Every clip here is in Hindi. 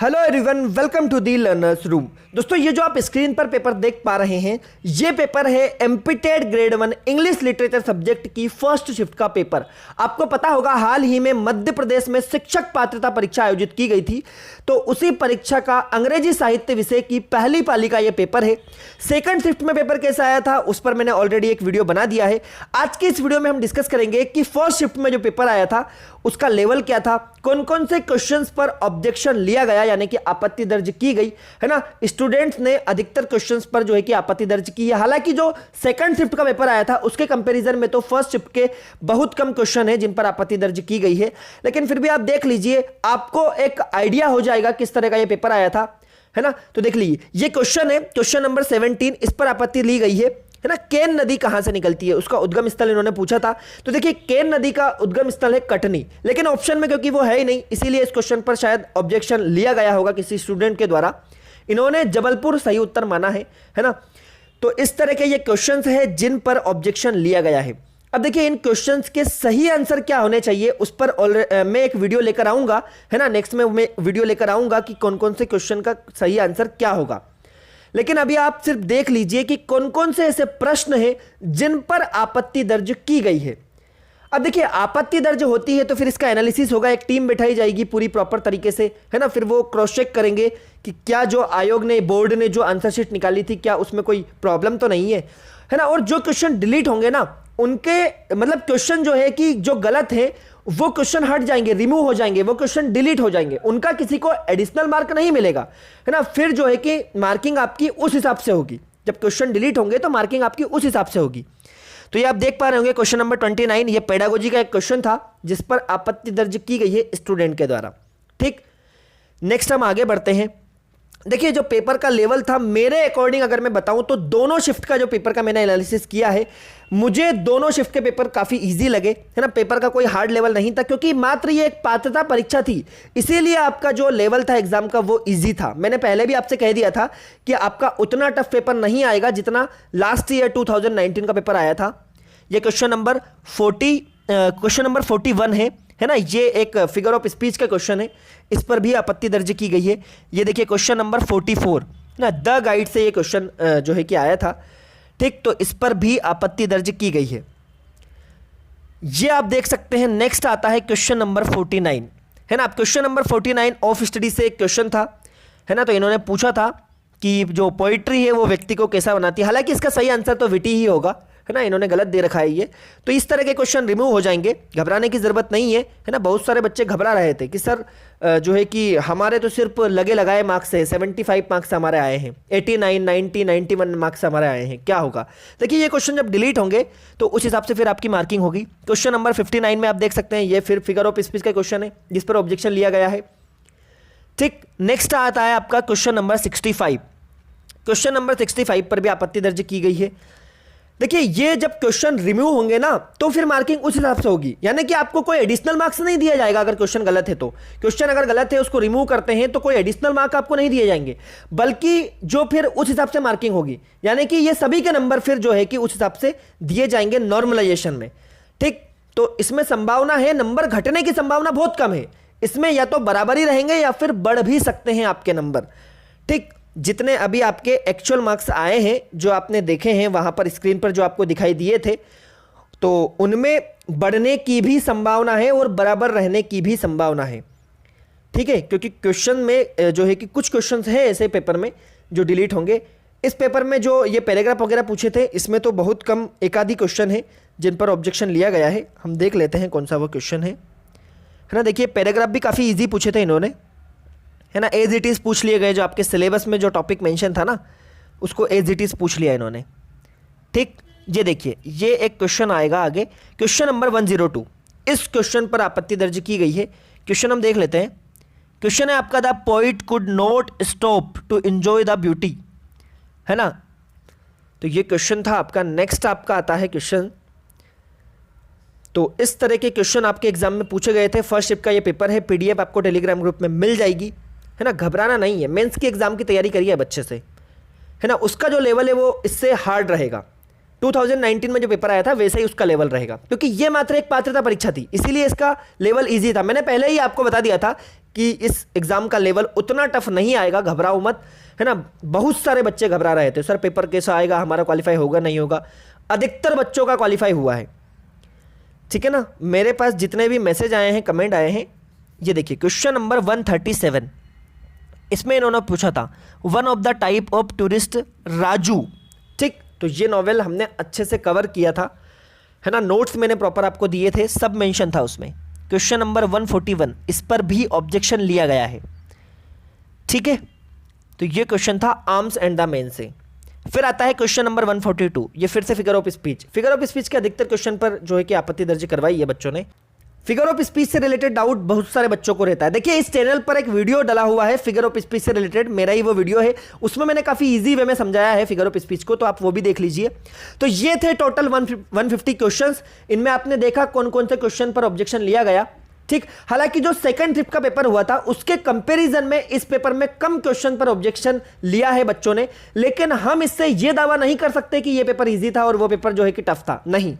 Hello everyone, welcome to the learners room. दोस्तों, ये जो आप स्क्रीन पर पेपर देख पा रहे हैं, ये पेपर है एमपीटेड ग्रेड 1 इंग्लिश लिटरेचर सब्जेक्ट की फर्स्ट शिफ्ट का पेपर। आपको पता होगा, हाल ही में मध्य प्रदेश में शिक्षक पात्रता परीक्षा आयोजित की गई थी, तो उसी परीक्षा का अंग्रेजी साहित्य विषय की पहली पाली का ये पेपर है। सेकंड शिफ्ट में पेपर कैसा आया था उस पर मैंने ऑलरेडी एक वीडियो बना दिया है। आज की इस वीडियो में हम डिस्कस करेंगे कि फर्स्ट शिफ्ट में जो पेपर आया था उसका लेवल क्या था, कौन कौन से क्वेश्चंस पर ऑब्जेक्शन लिया गया यानी कि आपत्ति दर्ज की गई है ना। स्टूडेंट्स ने अधिकतर क्वेश्चंस पर जो है कि आपत्ति दर्ज की है। हालांकि जो सेकंड शिफ्ट का पेपर आया था उसके कंपैरिजन में तो फर्स्ट शिफ्ट के बहुत कम क्वेश्चन है जिन पर आपत्ति दर्ज की गई है, लेकिन फिर भी आप देख लीजिए, आपको एक आइडिया हो जाएगा किस तरह का यह पेपर आया था, है ना। तो देख लीजिए, ये क्वेश्चन है, क्वेश्चन नंबर 17, इस पर आपत्ति ली गई है ना। केन नदी कहां से निकलती है, उसका उद्गम स्थल इन्होंने पूछा था। तो देखिए, केन नदी का उद्गम स्थल है कटनी, लेकिन ऑप्शन में क्योंकि वो है ही नहीं, इसीलिए इस क्वेश्चन पर शायद ऑब्जेक्शन लिया गया होगा किसी स्टूडेंट के द्वारा। इन्होंने जबलपुर सही उत्तर माना है ना। तो इस तरह के ये क्वेश्चंस है जिन पर ऑब्जेक्शन लिया गया है। अब देखिए, इन क्वेश्चंस के सही आंसर क्या होने चाहिए उस पर मैं एक वीडियो लेकर आऊंगा, है ना। नेक्स्ट में मैं वीडियो लेकर आऊंगा कि कौन कौन से क्वेश्चन का सही आंसर क्या होगा। लेकिन अभी आप सिर्फ देख लीजिए कि कौन कौन से ऐसे प्रश्न हैं जिन पर आपत्ति दर्ज की गई है। अब देखिए, आपत्ति दर्ज होती है तो फिर इसका एनालिसिस होगा, एक टीम बैठाई जाएगी पूरी प्रॉपर तरीके से, है ना। फिर वो क्रॉस चेक करेंगे कि क्या जो आयोग ने, बोर्ड ने जो आंसर शीट निकाली थी, क्या उसमें कोई प्रॉब्लम तो नहीं है ना। और जो क्वेश्चन डिलीट होंगे ना, उनके मतलब क्वेश्चन जो है कि जो गलत है वो क्वेश्चन हट जाएंगे, रिमूव हो जाएंगे, वो क्वेश्चन डिलीट हो जाएंगे, उनका किसी को एडिशनल मार्क नहीं मिलेगा, है ना। फिर जो है कि मार्किंग आपकी उस हिसाब से होगी, जब क्वेश्चन डिलीट होंगे तो मार्किंग आपकी उस हिसाब से होगी। तो ये आप देख पा रहे होंगे, क्वेश्चन नंबर 29, ये पेडागोजी का एक क्वेश्चन था जिस पर आपत्ति दर्ज की गई है स्टूडेंट के द्वारा। ठीक, नेक्स्ट हम आगे बढ़ते हैं। देखिए, जो पेपर का लेवल था, मेरे अकॉर्डिंग अगर मैं बताऊं तो दोनों शिफ्ट का जो पेपर का मैंने एनालिसिस किया है, मुझे दोनों शिफ्ट के पेपर काफ़ी इजी लगे, है ना। पेपर का कोई हार्ड लेवल नहीं था, क्योंकि मात्र ये एक पात्रता परीक्षा थी, इसीलिए आपका जो लेवल था एग्जाम का वो इजी था। मैंने पहले भी आपसे कह दिया था कि आपका उतना टफ पेपर नहीं आएगा जितना लास्ट ईयर 2019 का पेपर आया था। ये क्वेश्चन नंबर 41 है ना। ये एक फिगर ऑफ स्पीच का क्वेश्चन है, इस पर भी आपत्ति दर्ज की गई है। ये देखिए, क्वेश्चन नंबर 44 ना, द गाइड से ये क्वेश्चन जो है कि आया था। ठीक, तो इस पर भी आपत्ति दर्ज की गई है। ये आप देख सकते हैं। नेक्स्ट आता है क्वेश्चन नंबर 49, है ना। क्वेश्चन नंबर 49 ऑफ स्टडी से एक क्वेश्चन था, है ना। तो इन्होंने पूछा था कि जो पोइट्री है वो व्यक्ति को कैसा बनाती है। हालांकि इसका सही आंसर तो विटी ही होगा, है ना। इन्होंने गलत दे रखा है ये, तो इस तरह के क्वेश्चन रिमूव हो जाएंगे, घबराने की जरूरत नहीं है ना। बहुत सारे बच्चे घबरा रहे थे कि सर जो है कि हमारे तो सिर्फ लगे लगाए मार्क्स है, 75 मार्क्स हमारे आए हैं, 89, 90, 91 मार्क्स हमारे आए हैं, क्या होगा। देखिए, ये क्वेश्चन जब डिलीट होंगे तो उस हिसाब से फिर आपकी मार्किंग होगी। क्वेश्चन नंबर 59 में आप देख सकते हैं, ये फिर फिगर ऑफ स्पीच का क्वेश्चन है जिस पर ऑब्जेक्शन लिया गया है। ठीक, नेक्स्ट आता है आपका क्वेश्चन नंबर 65। क्वेश्चन नंबर 65 पर भी आपत्ति दर्ज की गई है। देखिए, ये जब क्वेश्चन रिमूव होंगे ना तो फिर मार्किंग उस हिसाब से होगी, यानी कि आपको कोई एडिशनल मार्क्स नहीं दिया जाएगा अगर क्वेश्चन गलत है तो। क्वेश्चन अगर गलत है, उसको रिमूव करते हैं तो कोई एडिशनल मार्क आपको नहीं दिए जाएंगे, बल्कि जो फिर उस हिसाब से मार्किंग होगी, यानी कि ये सभी के नंबर फिर जो है कि उस हिसाब से दिए जाएंगे नॉर्मलाइजेशन में। ठीक, तो इसमें संभावना है, नंबर घटने की संभावना बहुत कम है। इसमें या तो बराबर ही रहेंगे या फिर बढ़ भी सकते हैं आपके नंबर। ठीक, जितने अभी आपके एक्चुअल मार्क्स आए हैं, जो आपने देखे हैं वहां पर स्क्रीन पर जो आपको दिखाई दिए थे, तो उनमें बढ़ने की भी संभावना है और बराबर रहने की भी संभावना है। ठीक है, क्योंकि क्वेश्चन में जो है कि कुछ क्वेश्चंस हैं ऐसे पेपर में जो डिलीट होंगे। इस पेपर में जो ये पैराग्राफ वगैरह पूछे थे, इसमें तो बहुत कम एक आधी क्वेश्चन है जिन पर ऑब्जेक्शन लिया गया है। हम देख लेते हैं कौन सा वो क्वेश्चन है ना। देखिए, पैराग्राफ भी काफ़ी ईजी पूछे थे इन्होंने, है ना। एज इट इज़ पूछ लिए गए, जो आपके सिलेबस में जो टॉपिक मेंशन था ना, उसको एज इट इज़ पूछ लिया इन्होंने। ठीक, ये देखिए, ये एक क्वेश्चन आएगा आगे, क्वेश्चन नंबर 102। इस क्वेश्चन पर आपत्ति दर्ज की गई है। क्वेश्चन हम देख लेते हैं। क्वेश्चन है आपका, the poet could not stop to enjoy the beauty, है ना। तो ये क्वेश्चन था आपका। नेक्स्ट आपका आता है क्वेश्चन, तो इस तरह के क्वेश्चन आपके एग्जाम में पूछे गए थे। फर्स्ट शिफ्ट का ये पेपर है, पीडीएफ आपको टेलीग्राम ग्रुप में मिल जाएगी, है ना। घबराना नहीं है, मेंस की एग्जाम की तैयारी करिए बच्चे से, है ना। उसका जो लेवल है वो इससे हार्ड रहेगा, 2019 में जो पेपर आया था वैसे ही उसका लेवल रहेगा, क्योंकि ये मात्र एक पात्रता परीक्षा थी, इसीलिए इसका लेवल इजी था। मैंने पहले ही आपको बता दिया था कि इस एग्जाम का लेवल उतना टफ नहीं आएगा, घबराओ मत, है ना। बहुत सारे बच्चे घबरा रहे थे, सर पेपर कैसा आएगा, हमारा क्वालिफाई होगा नहीं होगा। अधिकतर बच्चों का क्वालिफाई हुआ है, ठीक है ना। मेरे पास जितने भी मैसेज आए हैं, कमेंट आए हैं, ये देखिए क्वेश्चन नंबर 137, इसमें इन्होंने पूछा था one of the type of tourist Raju, ठीक। तो ये नॉवेल हमने अच्छे से कवर किया था, है ना। नोट्स मैंने प्रॉपर आपको दिए थे, सब मेंशन था उसमें। क्वेश्चन नंबर 141, इस पर भी ऑब्जेक्शन लिया गया है, ठीक है। तो ये क्वेश्चन था आर्म्स एंड द मेन से। फिर आता है क्वेश्चन नंबर 142, ये फिर से figure of speech. Figure of speech के अधिकतर क्वेश्चन पर जो है कि आपत्ति दर्ज करवाई है बच्चों ने। फिगर ऑफ स्पीच से रिलेटेड डाउट बहुत सारे बच्चों को रहता है। देखिए इस चैनल पर एक वीडियो डला हुआ है फिगर ऑफ स्पीच से रिलेटेड, मेरा ही वो वीडियो है, उसमें मैंने काफी इजी वे में समझाया है फिगर ऑफ स्पीच को, तो आप वो भी देख लीजिए। तो ये थे टोटल 150 क्वेश्चंस। इनमें आपने देखा कौन कौन से क्वेश्चन पर ऑब्जेक्शन लिया गया, ठीक। हालांकि जो सेकंड ट्रिप का पेपर हुआ था उसके कंपैरिजन में इस पेपर में कम क्वेश्चन पर ऑब्जेक्शन लिया है बच्चों ने, लेकिन हम इससे यह दावा नहीं कर सकते कि यह पेपर इजी था और वो पेपर जो है कि टफ था, नहीं।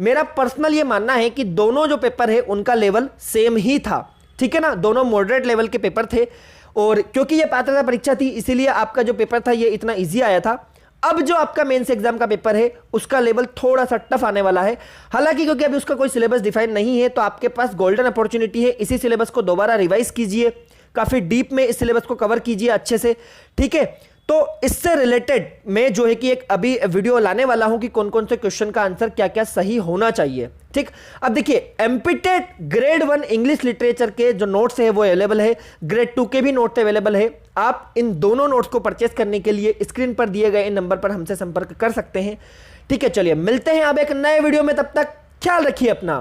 मेरा पर्सनल ये मानना है कि दोनों जो पेपर है उनका लेवल सेम ही था, ठीक है ना। दोनों मॉडरेट लेवल के पेपर थे, और क्योंकि ये पात्रता परीक्षा थी इसीलिए आपका जो पेपर था ये इतना ईजी आया था। अब जो आपका मेंस एग्जाम का पेपर है उसका लेवल थोड़ा सा टफ आने वाला है। हालांकि क्योंकि अभी उसका कोई सिलेबस डिफाइन नहीं है, तो आपके पास गोल्डन अपॉर्चुनिटी है, इसी सिलेबस को दोबारा रिवाइज कीजिए, काफी डीप में इस सिलेबस को कवर कीजिए अच्छे से, ठीक है। तो इससे रिलेटेड मैं जो है कि एक अभी वीडियो लाने वाला हूं कि कौन कौन से क्वेश्चन का आंसर क्या क्या सही होना चाहिए, ठीक। अब देखिए एमपीटेट ग्रेड 1 इंग्लिश लिटरेचर के जो नोट्स है वो अवेलेबल है, ग्रेड 2 के भी नोट्स अवेलेबल है। आप इन दोनों नोट्स को परचेस करने के लिए स्क्रीन पर दिए गए इन नंबर पर हमसे संपर्क कर सकते हैं, ठीक है। चलिए मिलते हैं अब एक नए वीडियो में, तब तक ख्याल रखिए अपना।